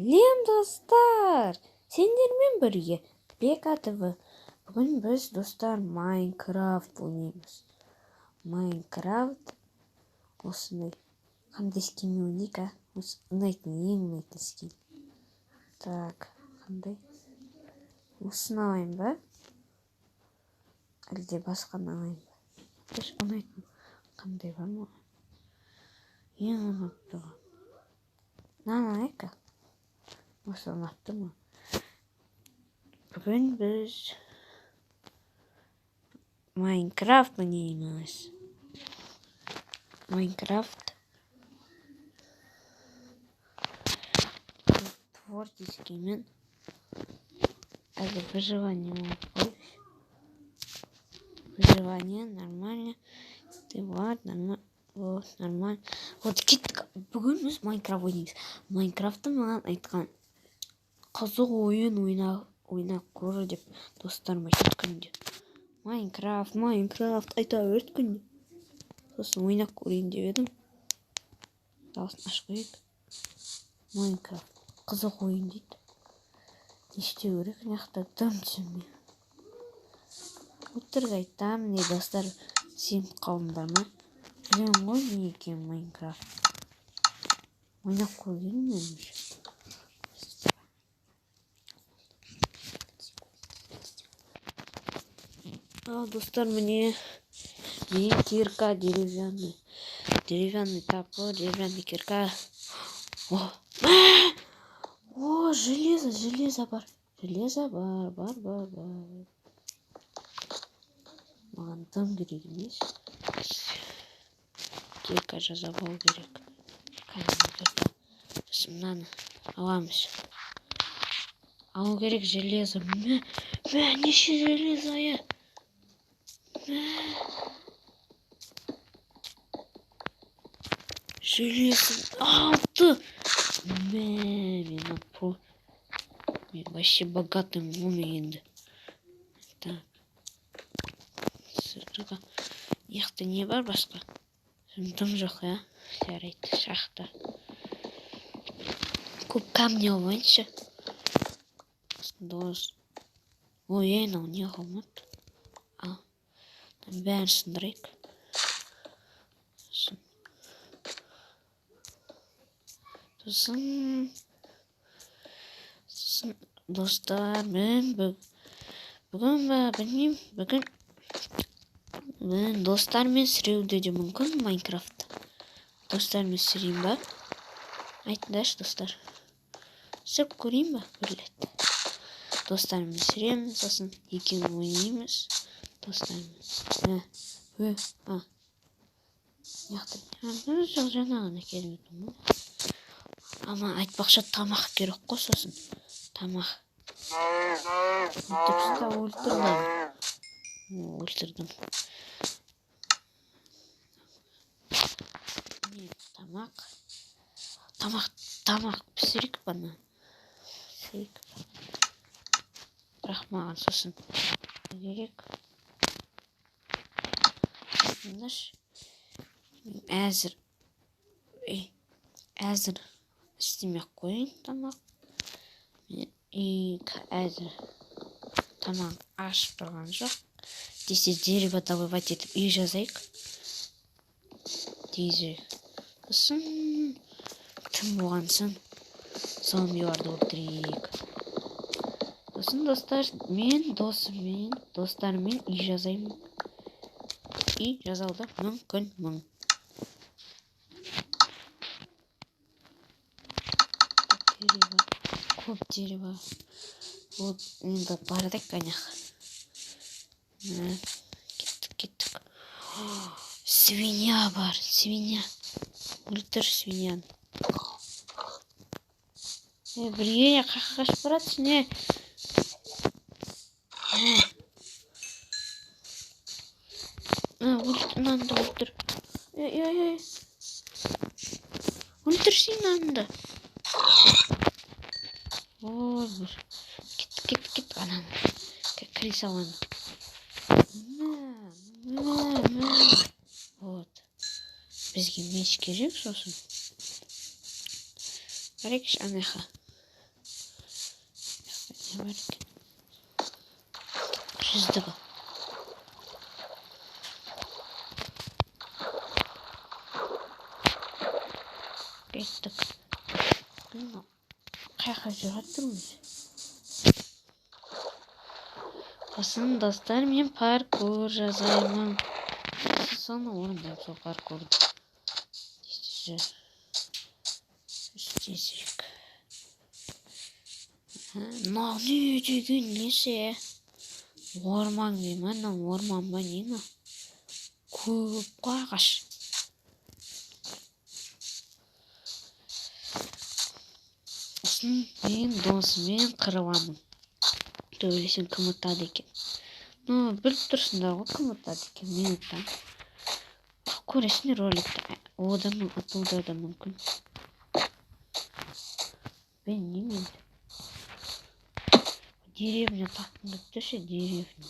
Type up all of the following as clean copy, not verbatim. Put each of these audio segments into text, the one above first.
Сәлем достар! Сендермен бірге Бека ТВ. Бүгін біз достар Майнкрафт ойнаймыз. Майнкрафт осындай. Қандай скин ойнайық, а? Ұнайтын, ең ұнайтын скин. Так, қандай? Осыны алайын ба? Әлде басқаны алайын ба? Біз ұнайтын. Қандай бар ма? Ең ұнатты. Мынаны алайық, а? Осы ұнатты ма? Бүгін біз Майнкрафт ойнаймыз. Майнкрафт творческий мен выживание. Выживание нормально. Ты вот нормально. Вот нормально. Вот кеттік. Бүгін біз Майнкрафт ойнаймыз. Майнкрафтты маған айтқан қызық ойын ойнап көр деп достарым айтады күнде. Майнкрафт айта берді күнде. Сосын ойнап көрейін деп едім. Дауысын ашып қояйық. Майнкрафт қызық ойын дейді. Не істеу керек, мына дым түсінбей. Өтірік айтам, не достар, сеніп қалыңдар ма? Білем ғой не екен Майнкрафт. Ойнап көргенім мен уже. Достар, мне кирка деревянный. Деревянный топор, деревянный кирка. О, железо бар. Железо бар. Маған дым керек емес. Кирка жазап алу керек. Біз мынаны аламыз. Алу керек железо. Неше железо я? Железо 6. Мен вообще богатый енді. Так. Сырға. Яқты не бар басқа? Дым жоқ, я? Жарайды, шахта. Көп камни алайыншы. Дос. Ой, анау не қалмады. Бәрін сындырайық. Сосын достар, мен бүгін ба, білмеймін, бүгін достармен сүреуді де мүмкін Майнкрафтта. Достармен сүрейін ба? Айтыңдаршы, достар. Сүріп көрейін ба? Бірлет. Достармен сүремін, сосын екеуін ойнаймыз. Достармен. Жоқ, жаңағына келмедім. Ама айтпақша тамақ керек қой сосын. Тамақ. Тіпсті өлтірдім. Тамақ пісірік бана. Бірақ маған сосын керек. Әзір істемек қойын тамақ. Әзір тамақ ашып тұрған жоқ. Десе дерево добывать етіп үй жазайық. Дейзі. Сосын тым болған соң зомбиларды өлтірейік. Сосын достармен үй жазаймын. Үй жазалды мүмкін. Көп дерево. Вот, енді бардық қанақ. Кеттік. Свиня бар, свиня. Өлтір свиняны. Бірге қашып баратсың, не? Мынаны да өлтір. Өлтірсің мынаны. Кеттік анам. Кіре салайын. Вот. Бізге меч керек сосын. Қарайықшы анайға. не бар екен? Жүздігі. Кеттік. Қайқа жүріп тұрмыз. Сосын достар, мен паркур жазаймын. Соны орындаймын, сол паркурды. Үстесек. Мынау не деген несі? Орман деймін, орман ба нені? Көп ағаш. Сосын мен досыммен қырыламын. Төйлесен кім ұтады екен. Біліп тұрсыңдар ғой, кім ұтады екен, мен ұтам. Көресіңдер роликті. Одан ұтуы да мүмкін. Ben yemin. Деревня таптым деп тұршы, деревня.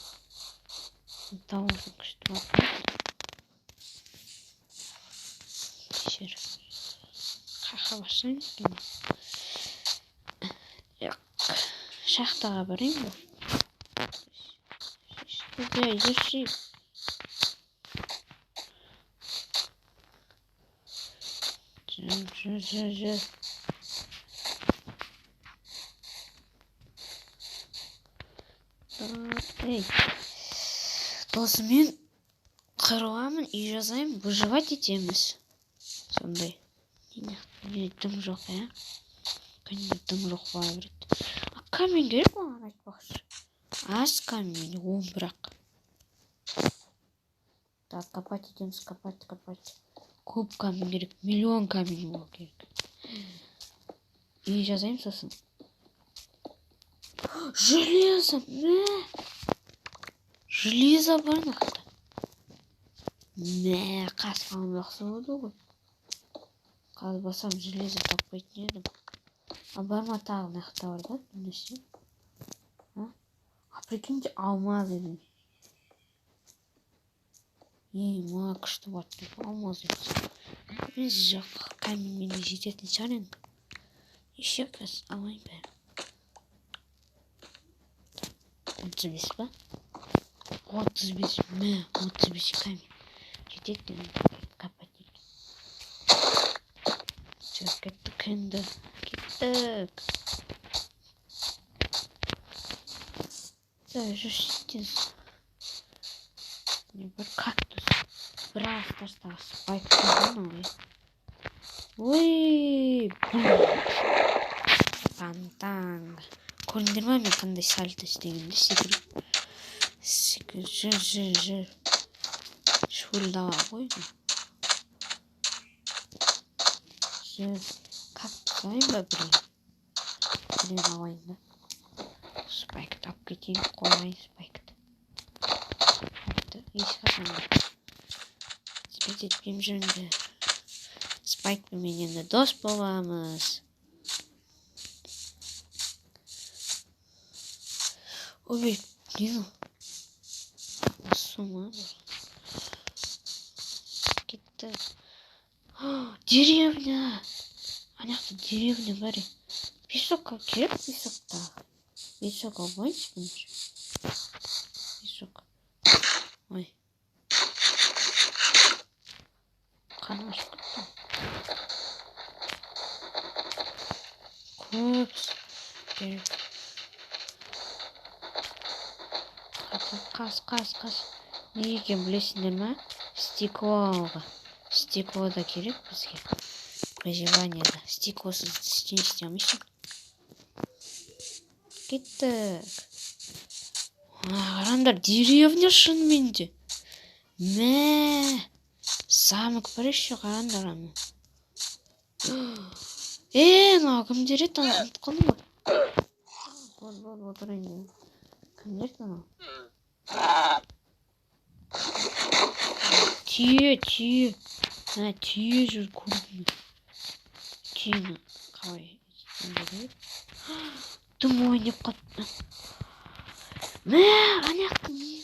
Тауыздың күшті бар. Кешір. Қақа басын екен. Шахтаға барайын ба? Жүрші. Жүр. Эй, досымен қыруамын, үй жазайын, выживать етеміз. Сондай. Не дым жоқ, ә? Кәне дым жоқ бала береді. Камень керек маған айтпақшы. Аз камень, 10 бірақ. Так, копать етеміз, копать. Көп камень керек, миллион камень болу керек. Үй жазайын сосын. Железо, железо бар нақты. Қасқам жақсы болды ғой. Қазбасам железо таппайтын едім. Бар ма тағы нақты бар да, дүнесі? Прикиньте, алмаз едім. Ма күшті бар деп, алмаз едім. Мен жоқ, каменмен жететін шығар енді. Еще кәс алайын бәрі. 35 ба? 35 камень. Жететін копатель. Кеттік енді. Кеттік. Жүрсетіз. Бір кактус. Бір астарстағы спайк көрген ой. Ой, пантан. Көріндер ма мен қандай сальто істегенде секіріп. Жүр. Шөлдава қойды. Жүр. Кактус алайын ба бірін? Бірін алайын да. Спайкты алып кетейін, қоймайын спайкты. Ешқашан спайк етпейім жүрінді. Спайкпен енді дос боламыз. Ой, не? С ума. Кетті. Деревня. Аняқты деревня бар. Песокқа керек песокта. Песок албайыншы бұншы. Песок. Ой. Қаны ашып кетті. Көпс. Керек. Қас. Не екен білесіңдер ма? Стеклоға. Стекло да керек бізге. Проживанияда. Стеклосыз істен істемейсің. Кеттік. Қараңдар, деревня шынымен де. Замок бар еще, қараңдар аны. Мынау кімдер еді аны ұмытқаным ғой. Вот орайын. Кімдер еді ана? Түйе. Түйе жүр көрдім. Түйені қалай еді? Дым ойнап қатты. Аняқты не?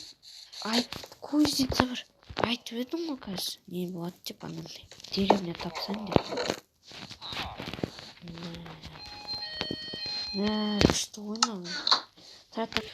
Көздетсе бір. Айтып едім ғой қазір. Не болады деп анандай. Деревня тапсан деп. Күшті ойнау. тұра тұр